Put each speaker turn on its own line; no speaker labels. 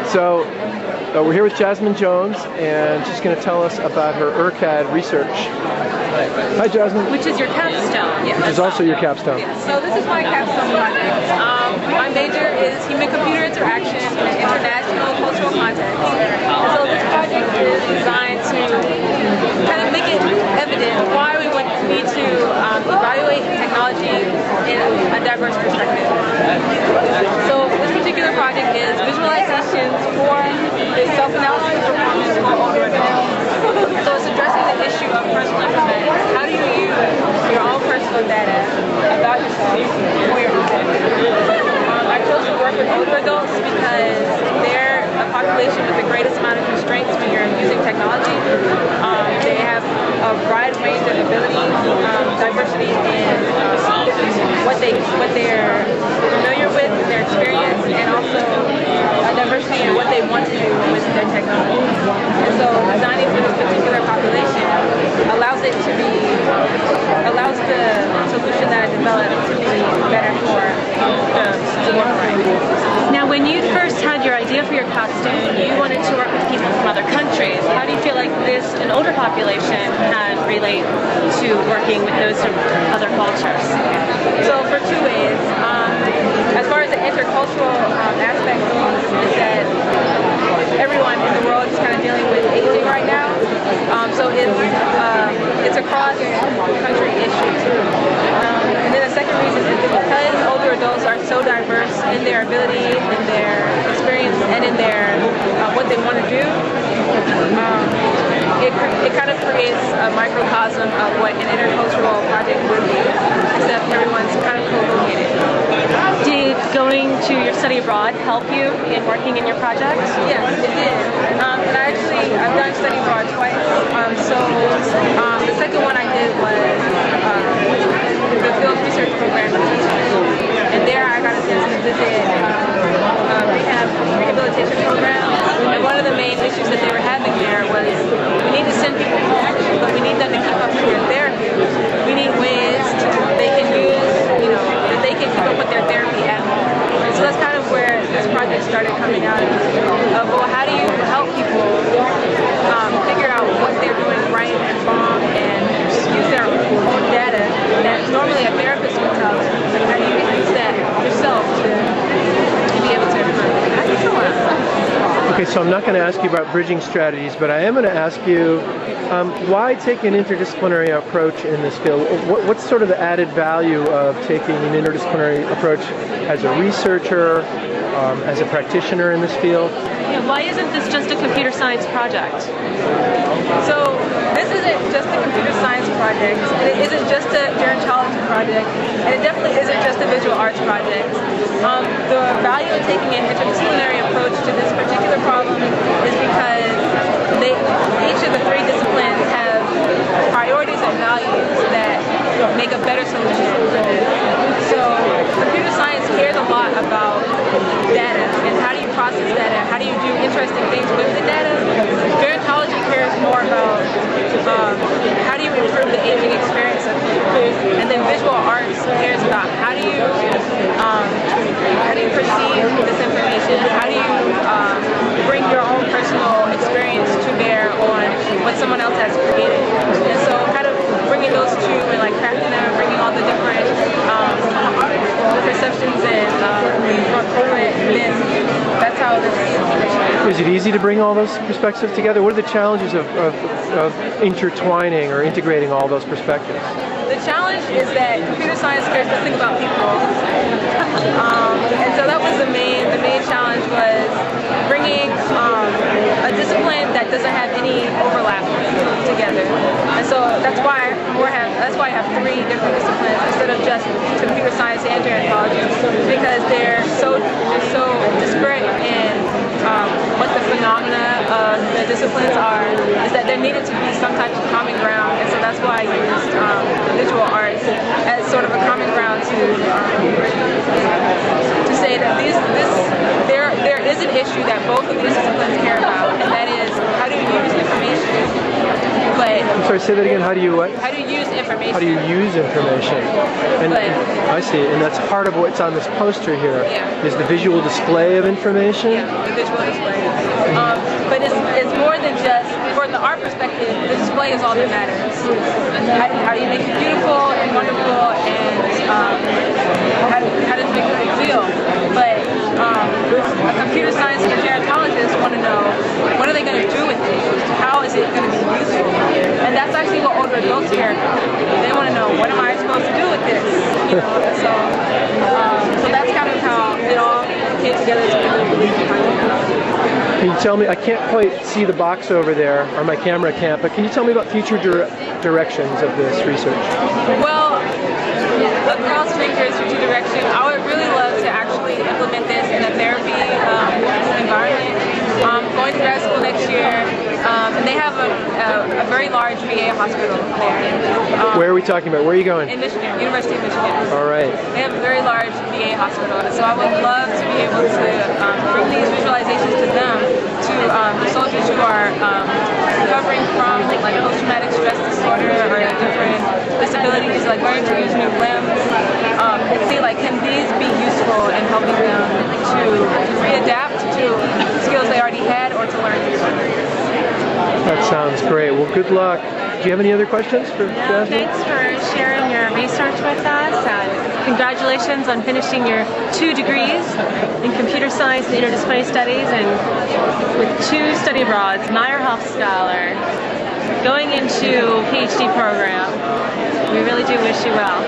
So we're here with Jasmine Jones, and she's going to tell us about her URCAD research. Hi, Jasmine.
Which is your capstone.
Yes. Which is also your capstone.
So this is my capstone project. My major is human-computer interaction in an international cultural context. And so this project is designed to kind of make it evident why we would need to evaluate technology in a diverse perspective. So this particular project is visualizations for the self-analysis performed in school older adults. So it's addressing the issue of personal informatics. How do you use your own personal data about yourself for your own benefit? I chose to work with older adults because they're a population with the greatest amount of constraints when you're using technology. They have a wide range of abilities, diversity in what they're familiar with, their experience, and also a diversity in what they want to do with their technology. And so designing for this particular population allows the solution that I developed to be better for the work right.
Now, when you first had your idea for your capstone, you wanted to work with people from other countries. How do you feel like an older population can relate to working with those from other cultures?
So for two ways. As far as the intercultural aspect goes, is that everyone in the world is kind of dealing with aging right now. So it's a cross-country issue. And then the second reason is that because older adults are so diverse in their ability, in their experience, and in their what they want to do, it kind of creates a microcosm of what an intercultural project would be, except everyone's kind of co-located.
Did going to your study abroad help you in working in your project?
Yes, it did. And I've done study abroad twice. The second one I did was the field research program in Houston. And there I got a chance to visit rehabilitation program. And one of the main issues that they were having there was we need to send people home, but we need them to keep up with their therapy. We need ways they can use, that they can keep up with their therapy at home. And so that's kind of where this project started coming out of, well, how do you help people figure out what they're doing right and wrong and use their own data that normally a therapist would tell them. And how do you use that yourself to be able to improve?
Okay, so I'm not going to ask you about bridging strategies, but I am going to ask you why take an interdisciplinary approach in this field? What's sort of the added value of taking an interdisciplinary approach as a researcher, as a practitioner in this field?
Yeah, why isn't this just a computer science project?
So this isn't just a computer science project, and it isn't just a gerontology project, and it definitely isn't just a visual arts project. The value of taking an interdisciplinary approach to this particular problem is because each of the three disciplines have priorities and values that make a better solution for this. So computer science cares a lot about data and how do you process data, how do you do interesting things with the data. Gerontology cares more about how do you improve the aging experience of people, and then visual arts cares about how do you perceive this information, how do you bring your own personal experience to bear on what someone else has created. And so kind of bringing those two and like crafting them, bringing all the different perceptions and then that's how this is.
Is it easy to bring all those perspectives together? What are the challenges of intertwining or integrating all those perspectives?
The challenge is that computer science cares nothing about people. And so that was the main challenge was bringing a discipline that doesn't have any overlap together. And so that's why I have three different disciplines instead of just computer science and gerontology, because they're so disparate in what the phenomena of the disciplines are, is that there needed to be some type of common ground, and so that's why I used visual arts as sort of a common ground to say that there is an issue that both of these disciplines care about, and that is how do you use information, but
sorry, say that again. How do you what?
How do you use information?
How do you use information? And
But-
I see, and that's part of what's on this poster here.
Yeah.
Is the visual display of information?
Yeah, the visual display. But it's more than just, from the art perspective, the display is all that matters. How do you make it beautiful and wonderful, and how does it make people feel? But a computer science and a gerontologist want to know, what are they going to do with it? How is it going to be useful? And that's actually what older adults care about. They want to know, what am I supposed to do with this? You know, so that's kind of how it all came together to really believe behind it.
Can you tell me, I can't quite see the box over there, or my camera can't, but can you tell me about future directions of this research?
Well, across fingers, future direction, I would really love to actually implement this in a therapy environment. Going to grad school next year, and they have a very large VA hospital there.
Where are we talking about? Where are you going?
In Michigan, University of Michigan.
All right.
They have a very large VA hospital, so I would love to be able to bring these visualizations to them, to soldiers who are recovering from like post-traumatic stress disorder or different disabilities, like learning to use new limbs, and see like, can these be useful in helping them to readapt to skills they already had or to learn new skills.
That sounds great. Well, good luck. Do you have any other questions for Jasmine?
Thanks for sharing your research with us, and congratulations on finishing your 2 degrees in computer science and interdisciplinary studies, and with 2 study abroads, Meyer Health Scholar, going into PhD program. We really do wish you well.